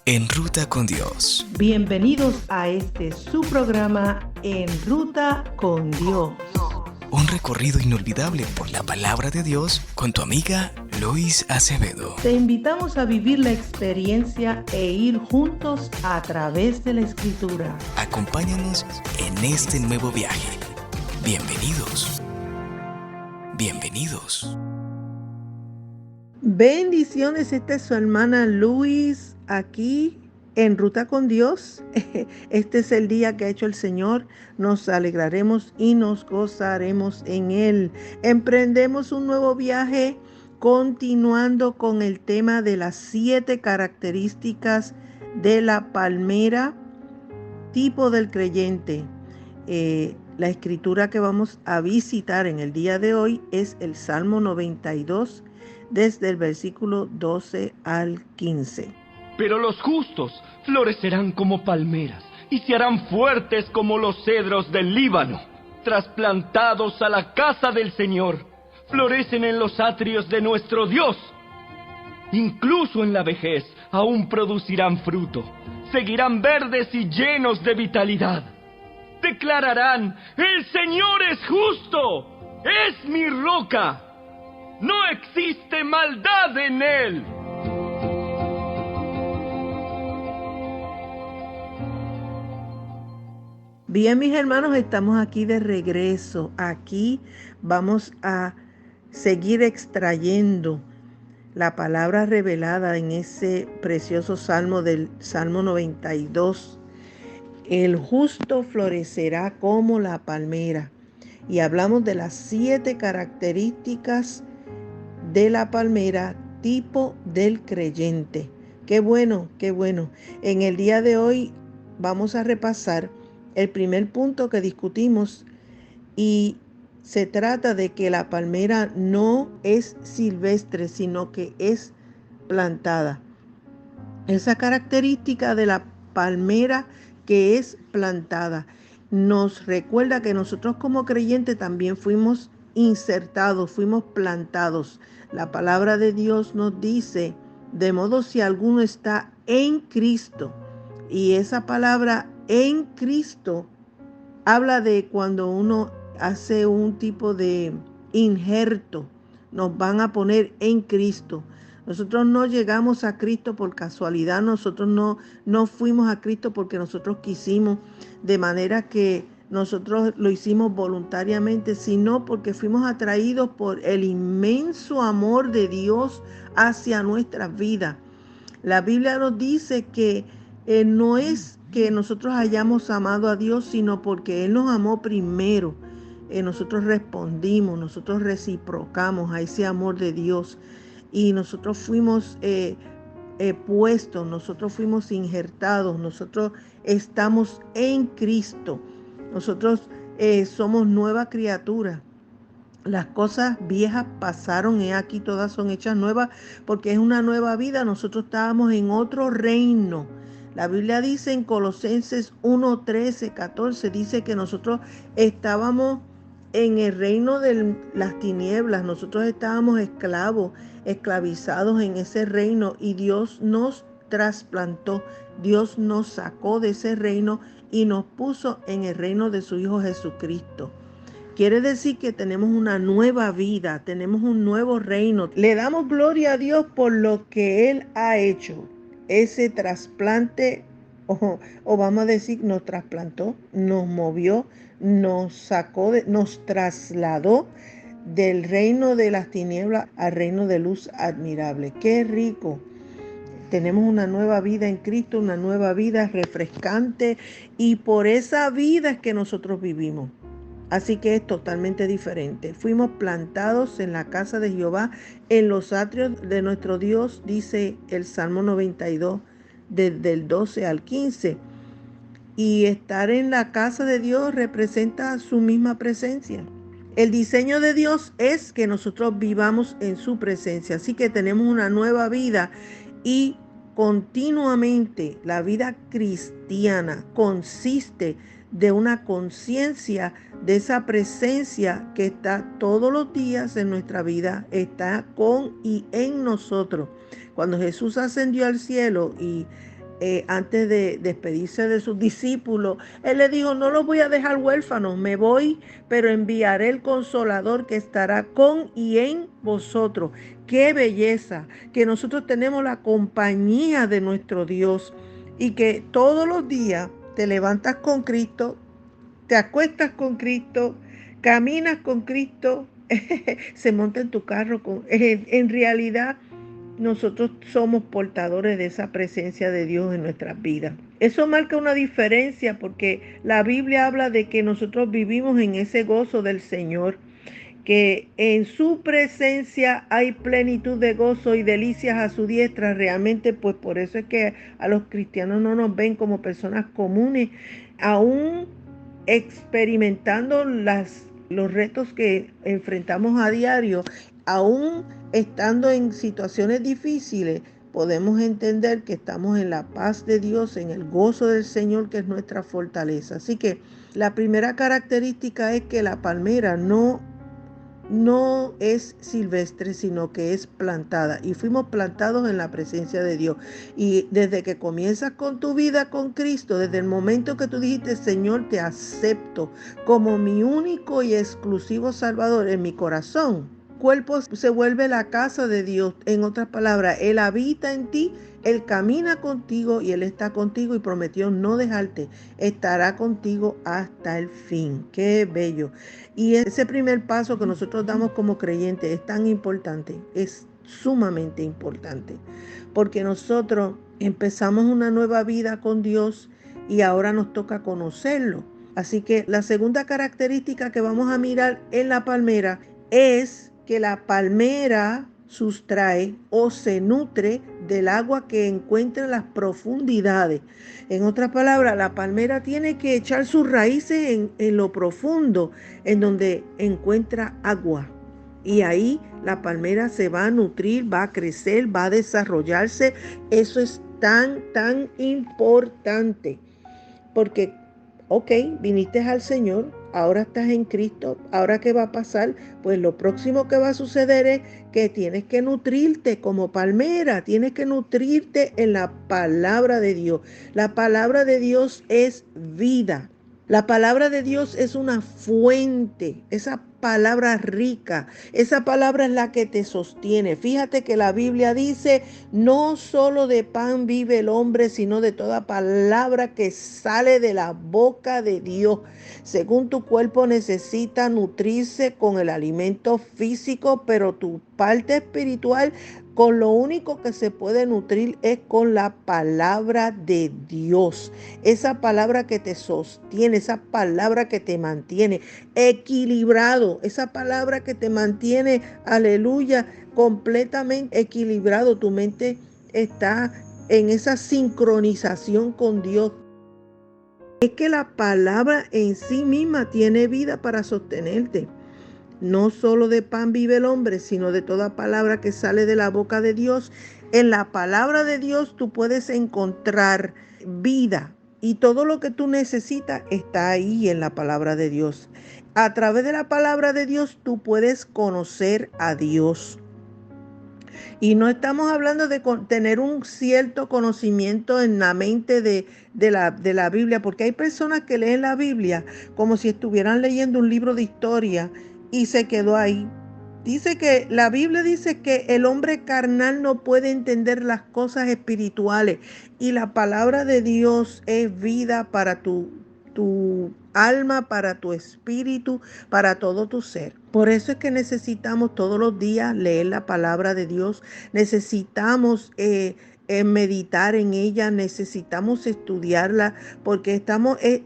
En Ruta con Dios. Bienvenidos a su programa En Ruta con Dios. Un recorrido inolvidable por la palabra de Dios con tu amiga Lois Acevedo. Te invitamos a vivir la experiencia e ir juntos a través de la Escritura. Acompáñanos en este nuevo viaje. Bienvenidos. Bienvenidos. Bendiciones, esta es su hermana Luis aquí en Ruta con Dios. Este es el día que ha hecho el Señor. Nos alegraremos y nos gozaremos en Él. Emprendemos un nuevo viaje continuando con el tema de las 7 características de la palmera, tipo del creyente. La escritura que vamos a visitar en el día de hoy es el Salmo 92, desde el versículo 12 al 15. Pero los justos florecerán como palmeras y se harán fuertes como los cedros del Líbano. Trasplantados a la casa del Señor, florecen en los atrios de nuestro Dios. Incluso en la vejez aún producirán fruto, seguirán verdes y llenos de vitalidad. Declararán: el Señor es justo, es mi roca, no existe maldad en él. Bien, mis hermanos, estamos aquí de regreso. Aquí vamos a seguir extrayendo la palabra revelada en ese precioso salmo del Salmo 92. El justo florecerá como la palmera. Y hablamos de las 7 características de la palmera, tipo del creyente. Qué bueno, qué bueno. En el día de hoy vamos a repasar el primer punto que discutimos, y se trata de que la palmera no es silvestre, sino que es plantada. Esa característica de la palmera que es plantada nos recuerda que nosotros como creyentes también fuimos insertados, fuimos plantados. La palabra de Dios nos dice: de modo si alguno está en Cristo. Y esa palabra en Cristo habla de cuando uno hace un tipo de injerto. Nos van a poner en Cristo. Nosotros no llegamos a Cristo por casualidad. Nosotros no fuimos a Cristo porque nosotros quisimos, de manera que nosotros lo hicimos voluntariamente, sino porque fuimos atraídos por el inmenso amor de Dios hacia nuestras vidas. La Biblia nos dice que no es que nosotros hayamos amado a Dios, sino porque Él nos amó primero. Nosotros respondimos, nosotros reciprocamos a ese amor de Dios, y nosotros fuimos puestos, nosotros fuimos injertados, nosotros estamos en Cristo. Nosotros somos nueva criatura. Las cosas viejas pasaron, y aquí todas son hechas nuevas, porque es una nueva vida. Nosotros estábamos en otro reino. La Biblia dice en Colosenses 1, 13, 14, dice que nosotros estábamos en el reino de las tinieblas. Nosotros estábamos esclavizados en ese reino, y Dios nos trasplantó. Dios nos sacó de ese reino y nos puso en el reino de su Hijo Jesucristo. Quiere decir que tenemos una nueva vida, tenemos un nuevo reino. Le damos gloria a Dios por lo que Él ha hecho. Ese trasplante, o vamos a decir, nos trasplantó, nos movió, nos sacó, nos trasladó del reino de las tinieblas al reino de luz admirable. ¡Qué rico! Tenemos una nueva vida en Cristo, una nueva vida refrescante, y por esa vida es que nosotros vivimos. Así que es totalmente diferente. Fuimos plantados en la casa de Jehová, en los atrios de nuestro Dios, dice el Salmo 92, desde el 12 al 15. Y estar en la casa de Dios representa su misma presencia. El diseño de Dios es que nosotros vivamos en su presencia. Así que tenemos una nueva vida, y continuamente la vida cristiana consiste de una conciencia de esa presencia que está todos los días en nuestra vida, está con y en nosotros. Cuando Jesús ascendió al cielo y antes de despedirse de sus discípulos, Él le dijo, no los voy a dejar huérfanos, me voy, pero enviaré el Consolador que estará con y en vosotros. ¡Qué belleza! Que nosotros tenemos la compañía de nuestro Dios y que todos los días te levantas con Cristo, te acuestas con Cristo, caminas con Cristo, se monta en tu carro. En realidad, nosotros somos portadores de esa presencia de Dios en nuestras vidas. Eso marca una diferencia porque la Biblia habla de que nosotros vivimos en ese gozo del Señor, que en su presencia hay plenitud de gozo y delicias a su diestra. Realmente, pues por eso es que a los cristianos no nos ven como personas comunes, aún experimentando los retos que enfrentamos a diario, aún estando en situaciones difíciles. Podemos entender que estamos en la paz de Dios, en el gozo del Señor, que es nuestra fortaleza. Así que la primera característica es que la palmera no es silvestre, sino que es plantada. Y fuimos plantados en la presencia de Dios. Y desde que comienzas con tu vida con Cristo, desde el momento que tú dijiste, Señor, te acepto como mi único y exclusivo Salvador en mi corazón, cuerpo se vuelve la casa de Dios. En otras palabras, Él habita en ti, Él camina contigo y Él está contigo y prometió no dejarte. Estará contigo hasta el fin. ¡Qué bello! Y ese primer paso que nosotros damos como creyentes es tan importante, es sumamente importante, porque nosotros empezamos una nueva vida con Dios y ahora nos toca conocerlo. Así que la segunda característica que vamos a mirar en la palmera es que la palmera sustrae o se nutre del agua que encuentra en las profundidades. En otras palabras, la palmera tiene que echar sus raíces en lo profundo, en donde encuentra agua. Y ahí la palmera se va a nutrir, va a crecer, va a desarrollarse. Eso es tan importante. Porque, viniste al Señor, ahora estás en Cristo, ¿ahora qué va a pasar? Pues lo próximo que va a suceder es que tienes que nutrirte como palmera, tienes que nutrirte en la palabra de Dios. La palabra de Dios es vida. La palabra de Dios es una fuente, esa palabra rica, esa palabra es la que te sostiene. Fíjate que la Biblia dice, no solo de pan vive el hombre, sino de toda palabra que sale de la boca de Dios. Según tu cuerpo necesita nutrirse con el alimento físico, pero tu parte espiritual, con lo único que se puede nutrir es con la palabra de Dios. Esa palabra que te sostiene, esa palabra que te mantiene equilibrado, esa palabra que te mantiene, aleluya, completamente equilibrado. Tu mente está en esa sincronización con Dios. Es que la palabra en sí misma tiene vida para sostenerte. No solo de pan vive el hombre, sino de toda palabra que sale de la boca de Dios. En la palabra de Dios tú puedes encontrar vida y todo lo que tú necesitas está ahí en la palabra de Dios. A través de la palabra de Dios tú puedes conocer a Dios. Y no estamos hablando de tener un cierto conocimiento en la mente de la Biblia, porque hay personas que leen la Biblia como si estuvieran leyendo un libro de historia y se quedó ahí. La Biblia dice que el hombre carnal no puede entender las cosas espirituales y la palabra de Dios es vida para tu alma, para tu espíritu, para todo tu ser. Por eso es que necesitamos todos los días leer la palabra de Dios. Necesitamos meditar en ella, necesitamos estudiarla, porque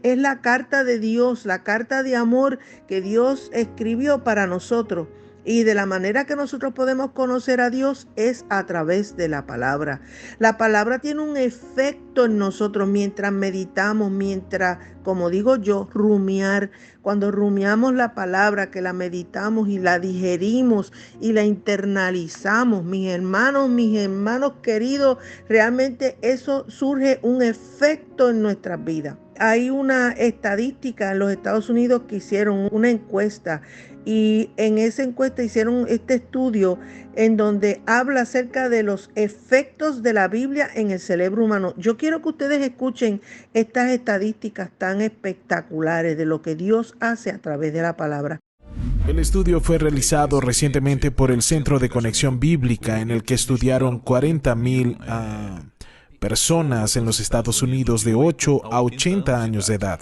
es la carta de Dios, la carta de amor que Dios escribió para nosotros. Y de la manera que nosotros podemos conocer a Dios es a través de la palabra. La palabra tiene un efecto en nosotros mientras meditamos, mientras, como digo yo, rumiar. Cuando rumiamos la palabra, que la meditamos y la digerimos y la internalizamos, mis hermanos queridos, realmente eso surge un efecto en nuestras vidas. hay una estadística en los Estados Unidos que hicieron una encuesta, y en esa encuesta hicieron este estudio en donde habla acerca de los efectos de la Biblia en el cerebro humano. Yo quiero que ustedes escuchen estas estadísticas tan espectaculares de lo que Dios hace a través de la palabra. El estudio fue realizado recientemente por el Centro de Conexión Bíblica, en el que estudiaron 40,000 personas en los Estados Unidos de 8 a 80 años de edad.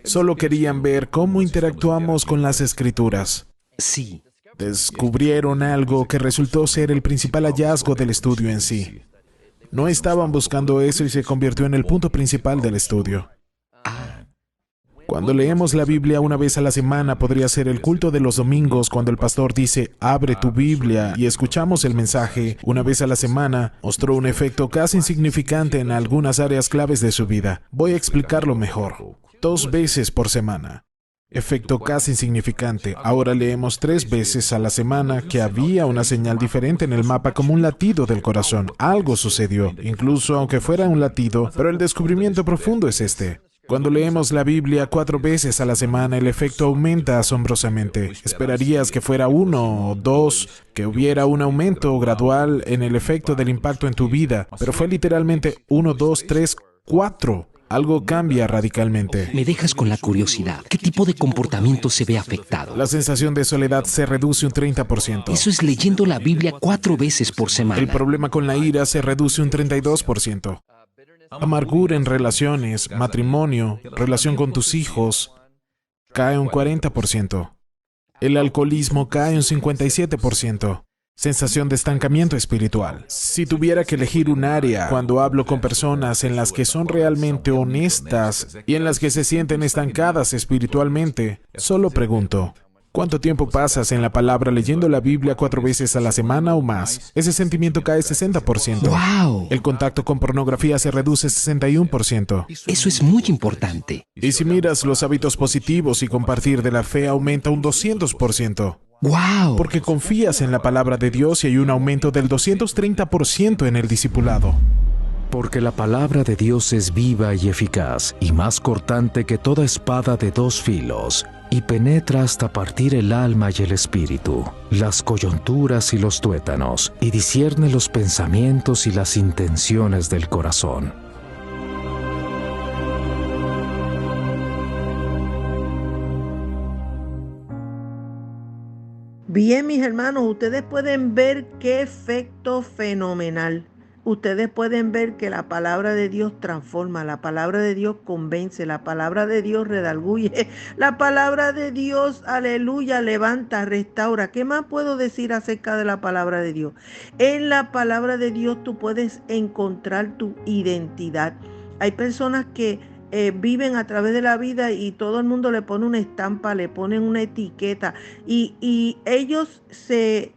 Solo querían ver cómo interactuamos con las Escrituras. Sí. Descubrieron algo que resultó ser el principal hallazgo del estudio en sí. No estaban buscando eso y se convirtió en el punto principal del estudio. Cuando leemos la Biblia una vez a la semana, podría ser el culto de los domingos cuando el pastor dice, abre tu Biblia, y escuchamos el mensaje una vez a la semana, mostró un efecto casi insignificante en algunas áreas claves de su vida. Voy a explicarlo mejor. 2 veces por semana. Efecto casi insignificante. Ahora leemos 3 veces a la semana que había una señal diferente en el mapa, como un latido del corazón. Algo sucedió, incluso aunque fuera un latido, pero el descubrimiento profundo es este. Cuando leemos la Biblia 4 veces a la semana, el efecto aumenta asombrosamente. Esperarías que fuera 1 o 2, que hubiera un aumento gradual en el efecto del impacto en tu vida, pero fue literalmente 1, 2, 3, 4. Algo cambia radicalmente. Me dejas con la curiosidad. ¿Qué tipo de comportamiento se ve afectado? La sensación de soledad se reduce un 30%. Eso es leyendo la Biblia 4 veces por semana. El problema con la ira se reduce un 32%. Amargura en relaciones, matrimonio, relación con tus hijos, cae un 40%. El alcoholismo cae un 57%. Sensación de estancamiento espiritual. Si tuviera que elegir un área cuando hablo con personas en las que son realmente honestas y en las que se sienten estancadas espiritualmente, solo pregunto, ¿cuánto tiempo pasas en la palabra leyendo la Biblia 4 veces a la semana o más? Ese sentimiento cae 60%. ¡Wow! El contacto con pornografía se reduce 61%. Eso es muy importante. Y si miras los hábitos positivos y compartir de la fe, aumenta un 200%. ¡Wow! Porque confías en la palabra de Dios y hay un aumento del 230% en el discipulado. Porque la palabra de Dios es viva y eficaz, y más cortante que toda espada de 2 filos, y penetra hasta partir el alma y el espíritu, las coyunturas y los tuétanos, y discierne los pensamientos y las intenciones del corazón. Bien, mis hermanos, ustedes pueden ver qué efecto fenomenal. Ustedes pueden ver que la palabra de Dios transforma, la palabra de Dios convence, la palabra de Dios redarguye, la palabra de Dios, aleluya, levanta, restaura. ¿Qué más puedo decir acerca de la palabra de Dios? En la palabra de Dios tú puedes encontrar tu identidad. Hay personas que viven a través de la vida y todo el mundo le pone una estampa, le ponen una etiqueta y ellos se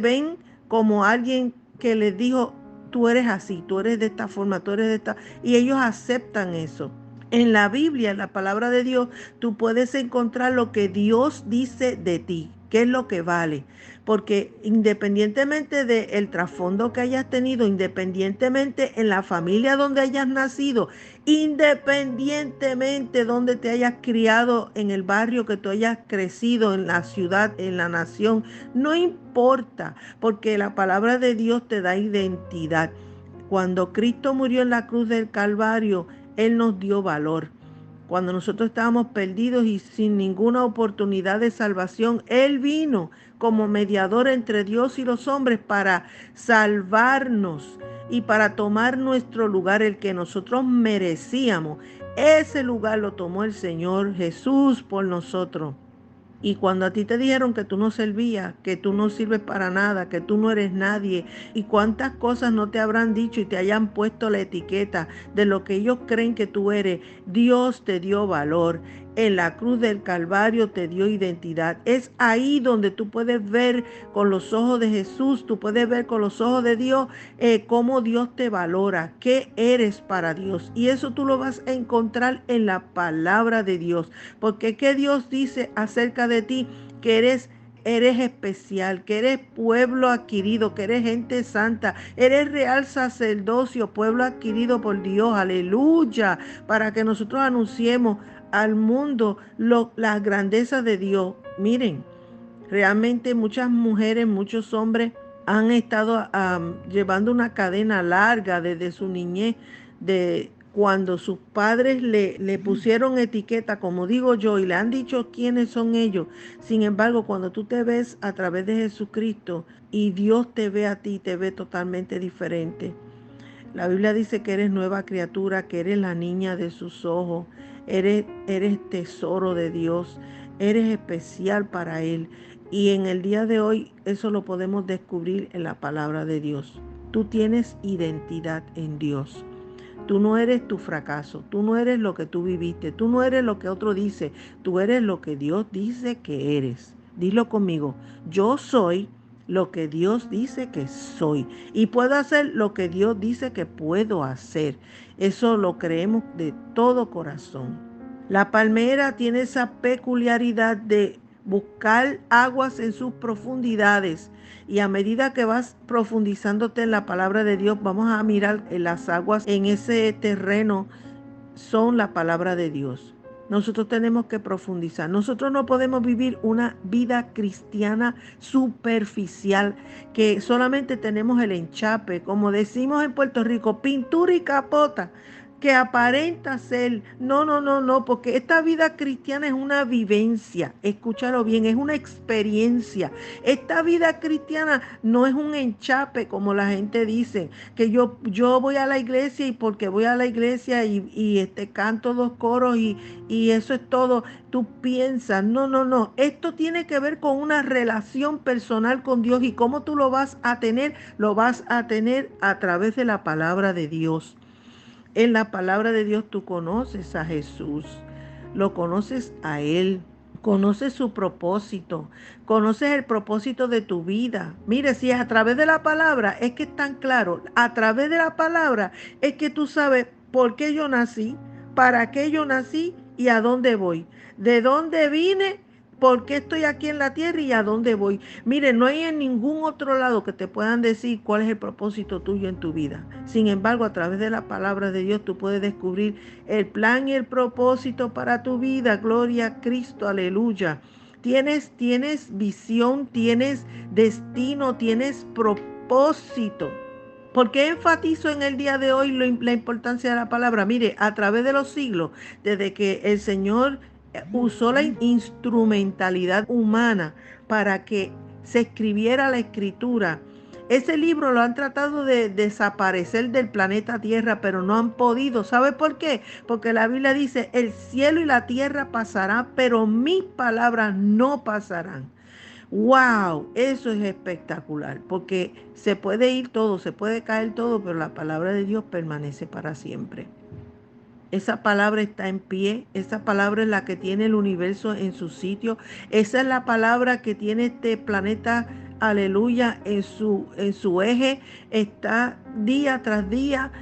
ven como alguien que les dijo, tú eres así, tú eres de esta forma, tú eres de esta, y ellos aceptan eso. En la Biblia, en la palabra de Dios, tú puedes encontrar lo que Dios dice de ti, qué es lo que vale. Porque independientemente del trasfondo que hayas tenido, independientemente en la familia donde hayas nacido, independientemente donde te hayas criado, en el barrio que tú hayas crecido, en la ciudad, en la nación, no importa, porque la palabra de Dios te da identidad. Cuando Cristo murió en la cruz del Calvario, Él nos dio valor. Cuando nosotros estábamos perdidos y sin ninguna oportunidad de salvación, Él vino como mediador entre Dios y los hombres para salvarnos y para tomar nuestro lugar, el que nosotros merecíamos. Ese lugar lo tomó el Señor Jesús por nosotros. Y cuando a ti te dijeron que tú no servías, que tú no sirves para nada, que tú no eres nadie, y cuántas cosas no te habrán dicho y te hayan puesto la etiqueta de lo que ellos creen que tú eres, Dios te dio valor. En la cruz del Calvario te dio identidad. Es ahí donde tú puedes ver con los ojos de Jesús, tú puedes ver con los ojos de Dios cómo Dios te valora, qué eres para Dios. Y eso tú lo vas a encontrar en la palabra de Dios. Porque ¿qué Dios dice acerca de ti? Que eres eres especial, que eres pueblo adquirido, que eres gente santa, eres real sacerdocio, pueblo adquirido por Dios, aleluya, para que nosotros anunciemos al mundo las grandezas de Dios. Miren, realmente muchas mujeres, muchos hombres han estado llevando una cadena larga desde su niñez, de cuando sus padres le pusieron etiqueta, como digo yo, y le han dicho quiénes son ellos. Sin embargo, cuando tú te ves a través de Jesucristo y Dios te ve a ti, te ve totalmente diferente. La Biblia dice que eres nueva criatura, que eres la niña de sus ojos, eres tesoro de Dios, eres especial para Él. Y en el día de hoy eso lo podemos descubrir en la palabra de Dios. Tú tienes identidad en Dios. Tú no eres tu fracaso, tú no eres lo que tú viviste, tú no eres lo que otro dice, tú eres lo que Dios dice que eres. Dilo conmigo, yo soy lo que Dios dice que soy y puedo hacer lo que Dios dice que puedo hacer. Eso lo creemos de todo corazón. La palmera tiene esa peculiaridad de buscar aguas en sus profundidades. Y a medida que vas profundizándote en la palabra de Dios, vamos a mirar las aguas en ese terreno son la palabra de Dios. Nosotros tenemos que profundizar. Nosotros no podemos vivir una vida cristiana superficial, que solamente tenemos el enchape, como decimos en Puerto Rico, pintura y capota, que aparenta ser. No, porque esta vida cristiana es una vivencia. Escúchalo bien, es una experiencia. Esta vida cristiana no es un enchape, como la gente dice, que yo voy a la iglesia y porque voy a la iglesia y canto 2 coros y eso es todo. Tú piensas, no. Esto tiene que ver con una relación personal con Dios, y cómo tú lo vas a tener a través de la palabra de Dios. En la palabra de Dios tú conoces a Jesús, lo conoces a Él, conoces su propósito, conoces el propósito de tu vida. Mire, si es a través de la palabra, es que es tan claro. A través de la palabra es que tú sabes por qué yo nací, para qué yo nací y a dónde voy. De dónde vine, por qué estoy aquí en la tierra y a dónde voy. Mire, no hay en ningún otro lado que te puedan decir cuál es el propósito tuyo en tu vida. Sin embargo, a través de la palabra de Dios tú puedes descubrir el plan y el propósito para tu vida. Gloria a Cristo, aleluya. Tienes visión, tienes destino, tienes propósito. ¿Por qué enfatizo en el día de hoy la importancia de la palabra? Mire, a través de los siglos, desde que el Señor usó la instrumentalidad humana para que se escribiera la escritura, ese libro lo han tratado de desaparecer del planeta Tierra, pero no han podido. ¿Sabe por qué? Porque la Biblia dice, el cielo y la tierra pasarán, pero mis palabras no pasarán. ¡Wow! Eso es espectacular, porque se puede ir todo, se puede caer todo, pero la palabra de Dios permanece para siempre. Esa palabra está en pie, esa palabra es la que tiene el universo en su sitio, esa es la palabra que tiene este planeta, aleluya, en su eje, está día tras día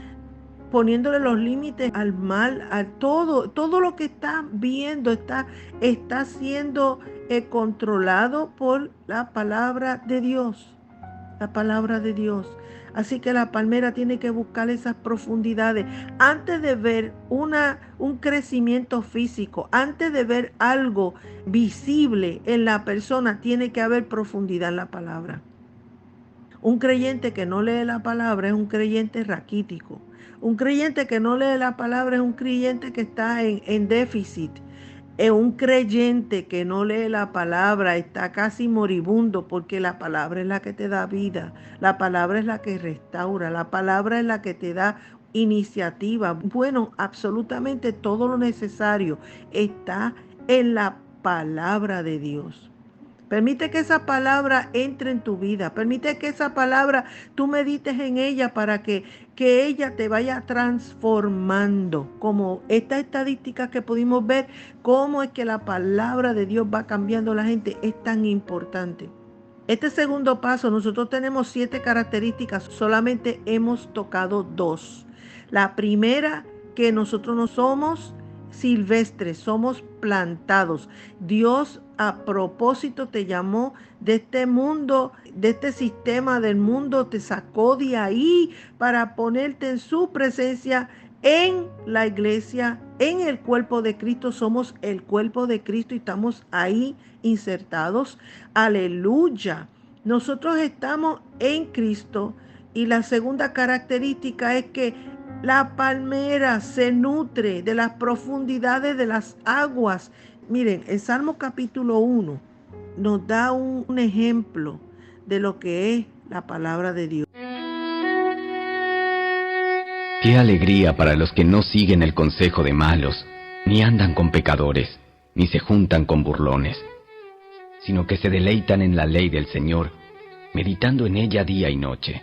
poniéndole los límites al mal, a todo lo que está viendo está siendo controlado por la palabra de Dios, la palabra de Dios. Así que la palmera tiene que buscar esas profundidades. Antes de ver un crecimiento físico, antes de ver algo visible en la persona, tiene que haber profundidad en la palabra. Un creyente que no lee la palabra es un creyente raquítico. Un creyente que no lee la palabra es un creyente que está en déficit. Un creyente que no lee la palabra está casi moribundo, porque la palabra es la que te da vida, la palabra es la que restaura, la palabra es la que te da iniciativa. Bueno, absolutamente todo lo necesario está en la palabra de Dios. Permite que esa palabra entre en tu vida. Permite que esa palabra tú medites en ella para que ella te vaya transformando. Como esta estadística que pudimos ver, cómo es que la palabra de Dios va cambiando a la gente, es tan importante. Este segundo paso, nosotros tenemos 7 características, solamente hemos tocado 2. La primera, que nosotros no somos silvestres, somos plantados. Dios a propósito te llamó de este mundo, de este sistema del mundo, te sacó de ahí para ponerte en su presencia en la iglesia, en el cuerpo de Cristo. Somos el cuerpo de Cristo y estamos ahí insertados. Aleluya. Nosotros estamos en Cristo y la segunda característica es que la palmera se nutre de las profundidades de las aguas. Miren, el Salmo capítulo 1 nos da un ejemplo de lo que es la palabra de Dios. Qué alegría para los que no siguen el consejo de malos, ni andan con pecadores, ni se juntan con burlones, sino que se deleitan en la ley del Señor, meditando en ella día y noche.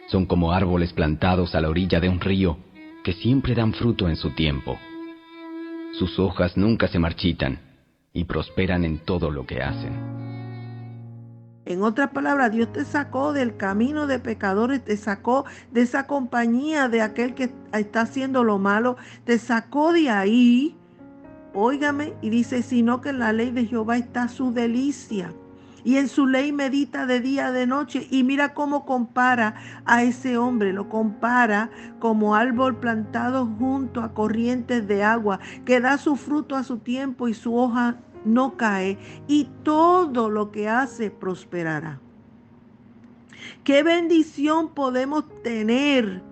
Son como árboles plantados a la orilla de un río, que siempre dan fruto en su tiempo. Sus hojas nunca se marchitan, y prosperan en todo lo que hacen. En otras palabras, Dios te sacó del camino de pecadores, te sacó de esa compañía de aquel que está haciendo lo malo, te sacó de ahí, óigame, y dice, sino que en la ley de Jehová está su delicia, y en su ley medita de día, de noche. Y mira cómo compara a ese hombre, lo compara como árbol plantado junto a corrientes de agua, que da su fruto a su tiempo y su hoja no cae, y todo lo que hace prosperará. Qué bendición podemos tener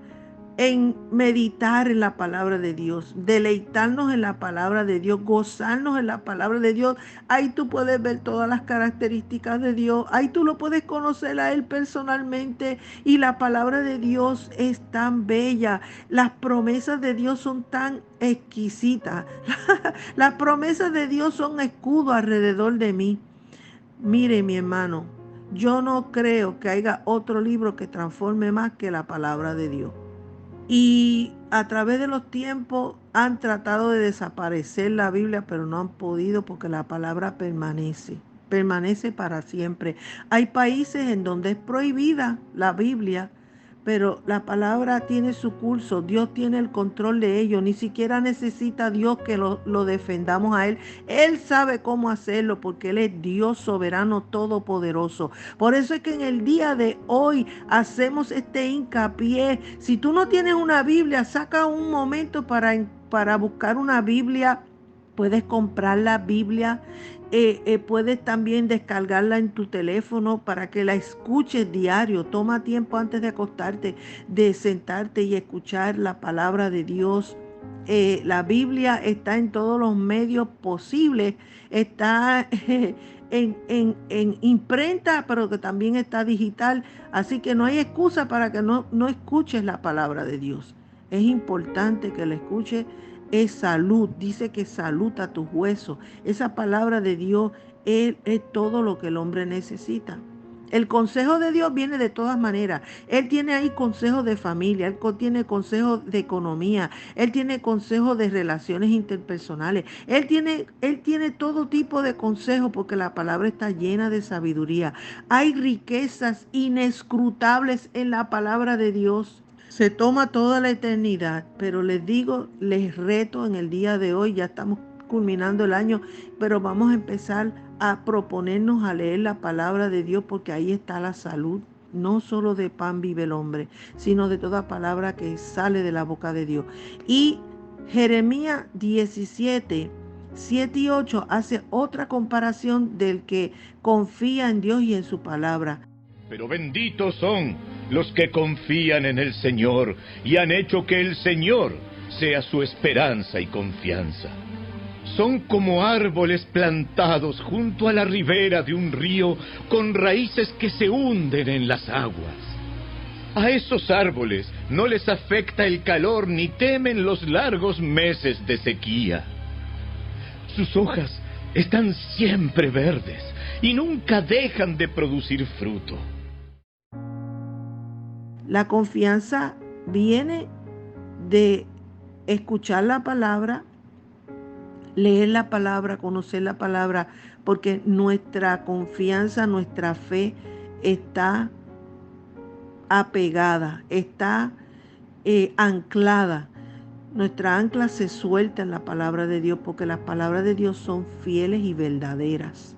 en meditar en la palabra de Dios, deleitarnos en la palabra de Dios, gozarnos en la palabra de Dios. Ahí tú puedes ver todas las características de Dios, ahí tú lo puedes conocer a Él personalmente, y la palabra de Dios es tan bella, las promesas de Dios son tan exquisitas, las promesas de Dios son escudo alrededor de mí. Mire, mi hermano, yo no creo que haya otro libro que transforme más que la palabra de Dios. Y a través de los tiempos han tratado de desaparecer la Biblia, pero no han podido, porque la palabra permanece para siempre. Hay países en donde es prohibida la Biblia, pero la palabra tiene su curso, Dios tiene el control de ello, ni siquiera necesita Dios que lo defendamos a Él. Él sabe cómo hacerlo, porque Él es Dios soberano todopoderoso. Por eso es que en el día de hoy hacemos este hincapié. Si tú no tienes una Biblia, saca un momento para buscar una Biblia. Puedes comprar la Biblia. Puedes también descargarla en tu teléfono para que la escuches diario. Toma tiempo antes de acostarte, de sentarte y escuchar la palabra de Dios. La Biblia está en todos los medios posibles. Está en imprenta, pero que también está digital. Así que no hay excusa para que no escuches la palabra de Dios. Es importante que la escuches. Es salud, dice que salud a tus huesos. Esa palabra de Dios es todo lo que el hombre necesita. El consejo de Dios viene de todas maneras. Él tiene ahí consejos de familia, Él tiene consejos de economía, Él tiene consejos de relaciones interpersonales. Él tiene todo tipo de consejos, porque la palabra está llena de sabiduría. Hay riquezas inescrutables en la palabra de Dios. Se toma toda la eternidad, pero les digo, les reto en el día de hoy, ya estamos culminando el año, pero vamos a empezar a proponernos a leer la palabra de Dios, porque ahí está la salud. No solo de pan vive el hombre, sino de toda palabra que sale de la boca de Dios. Y Jeremías 17, 7 y 8 hace otra comparación del que confía en Dios y en su palabra. Pero benditos son los que confían en el Señor y han hecho que el Señor sea su esperanza y confianza. Son como árboles plantados junto a la ribera de un río, con raíces que se hunden en las aguas. A esos árboles no les afecta el calor ni temen los largos meses de sequía. Sus hojas están siempre verdes y nunca dejan de producir fruto. La confianza viene de escuchar la palabra, leer la palabra, conocer la palabra, porque nuestra confianza, nuestra fe está apegada, está anclada Nuestra ancla se suelta en la palabra de Dios porque las palabras de Dios son fieles y verdaderas.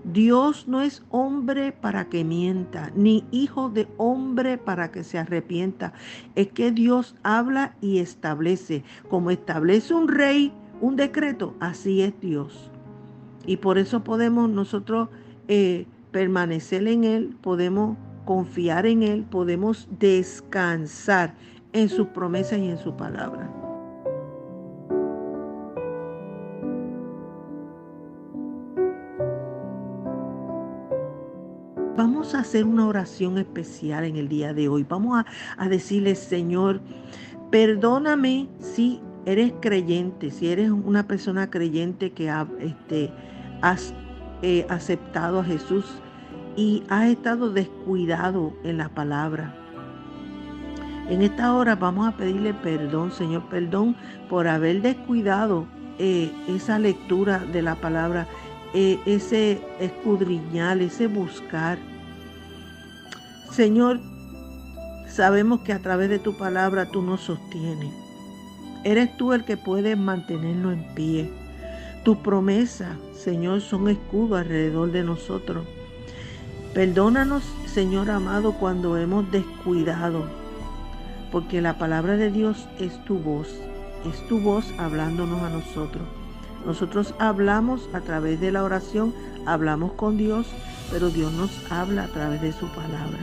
Dios no es hombre para que mienta, ni hijo de hombre para que se arrepienta. Es que Dios habla y establece. Como establece un rey un decreto, así es Dios. Y por eso podemos nosotros permanecer en Él, podemos confiar en Él, podemos descansar en sus promesas y en su palabra. Vamos a hacer una oración especial en el día de hoy. Vamos a decirle, Señor, perdóname si eres creyente, si eres una persona creyente que has aceptado a Jesús y has estado descuidado en la palabra. En esta hora vamos a pedirle perdón, Señor, perdón por haber descuidado esa lectura de la palabra, ese escudriñar, ese buscar. Señor, sabemos que a través de tu palabra tú nos sostienes. Eres tú el que puedes mantenernos en pie. Tus promesas, Señor, son escudo alrededor de nosotros. Perdónanos, Señor amado, cuando hemos descuidado, porque la palabra de Dios es tu voz hablándonos a nosotros. Nosotros hablamos a través de la oración, hablamos con Dios, pero Dios nos habla a través de su palabra.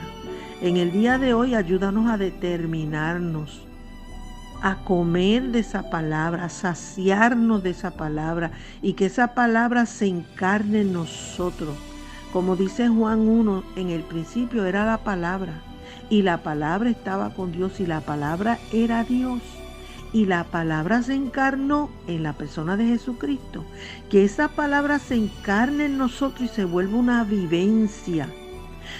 En el día de hoy, ayúdanos a determinarnos a comer de esa palabra, a saciarnos de esa palabra y que esa palabra se encarne en nosotros. Como dice Juan 1, en el principio era la palabra y la palabra estaba con Dios y la palabra era Dios. Y la palabra se encarnó en la persona de Jesucristo. Que esa palabra se encarne en nosotros y se vuelva una vivencia.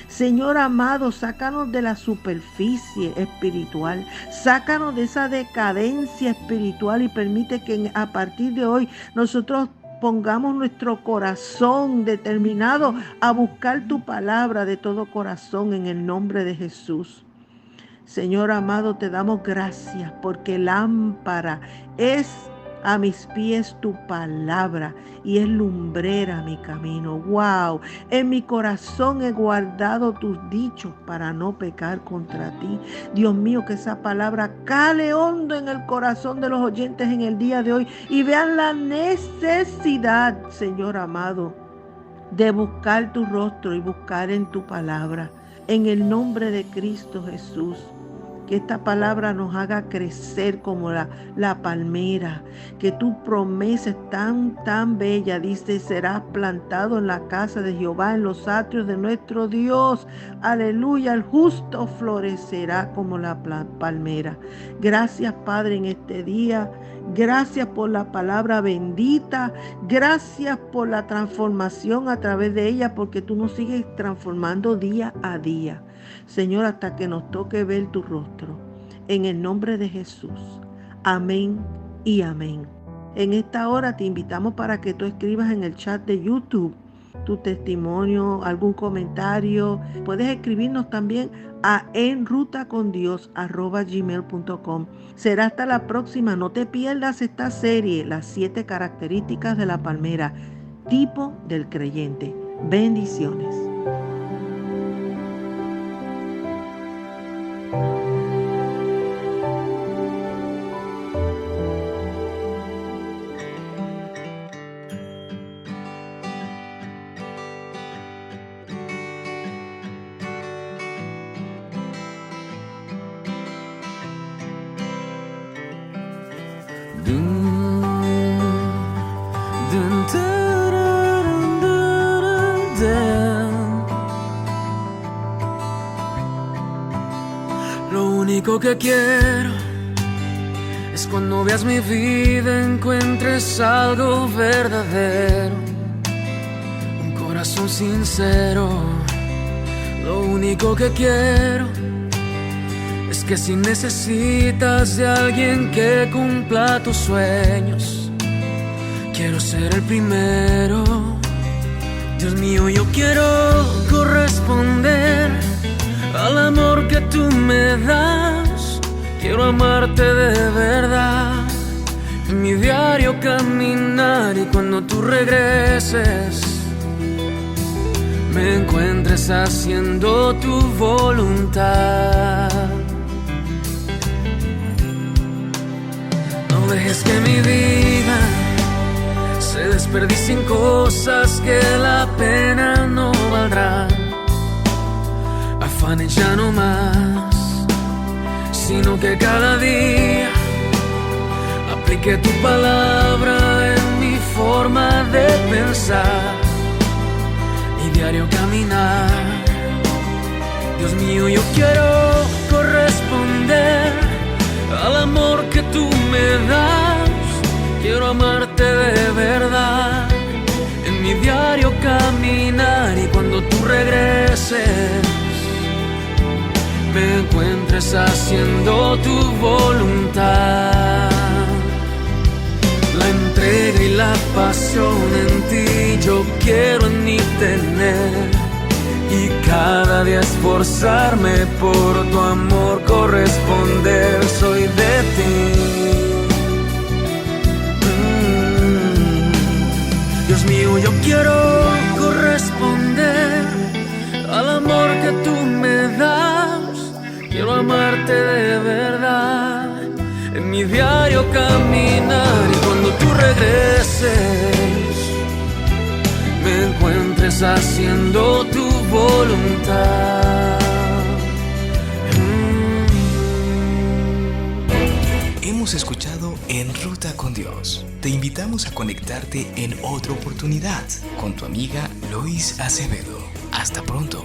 Señor amado, sácanos de la superficie espiritual, sácanos de esa decadencia espiritual y permite que a partir de hoy nosotros pongamos nuestro corazón determinado a buscar tu palabra de todo corazón en el nombre de Jesús. Señor amado, te damos gracias porque lámpara es a mis pies tu palabra y es lumbrera mi camino. ¡Wow! En mi corazón he guardado tus dichos para no pecar contra ti. Dios mío, que esa palabra cale hondo en el corazón de los oyentes en el día de hoy y vean la necesidad, Señor amado, de buscar tu rostro y buscar en tu palabra. En el nombre de Cristo Jesús. Que esta palabra nos haga crecer como la palmera. Que tu promesa es tan bella. Dice, serás plantado en la casa de Jehová, en los atrios de nuestro Dios. Aleluya, el justo florecerá como la palmera. Gracias, Padre, en este día. Gracias por la palabra bendita. Gracias por la transformación a través de ella, porque tú nos sigues transformando día a día. Señor, hasta que nos toque ver tu rostro. En el nombre de Jesús. Amén y amén. En esta hora te invitamos para que tú escribas en el chat de YouTube tu testimonio, algún comentario. Puedes escribirnos también a enrutacondios@gmail.com. Será hasta la próxima. No te pierdas esta serie, las 7 características de la palmera, tipo del creyente. Bendiciones. Lo único que quiero es cuando veas mi vida encuentres algo verdadero, un corazón sincero. Lo único que quiero es que si necesitas de alguien que cumpla tus sueños, quiero ser el primero. Dios mío, yo quiero corresponder al amor que tú me das. Quiero amarte de verdad. mi diario caminar y cuando tú regreses me encuentres haciendo tu voluntad. No dejes que mi vida se desperdicie en cosas que la pena no valdrá. Afanes ya no más, sino que cada día aplique tu palabra en mi forma de pensar y diario caminar. Dios mío, yo quiero corresponder al amor que tú me das. Quiero amarte de verdad en mi diario caminar y cuando tú regreses me encuentres haciendo tu voluntad. La entrega y la pasión en ti yo quiero en mí tener y cada día esforzarme por tu amor corresponder. Soy de ti. Dios mío, yo quiero corresponder al amor que tú me das. Quiero amarte de verdad en mi diario caminar y cuando tú regreses me encuentres haciendo tu voluntad. Hemos escuchado En Ruta con Dios. Te invitamos a conectarte en otra oportunidad con tu amiga Lois Acevedo. Hasta pronto.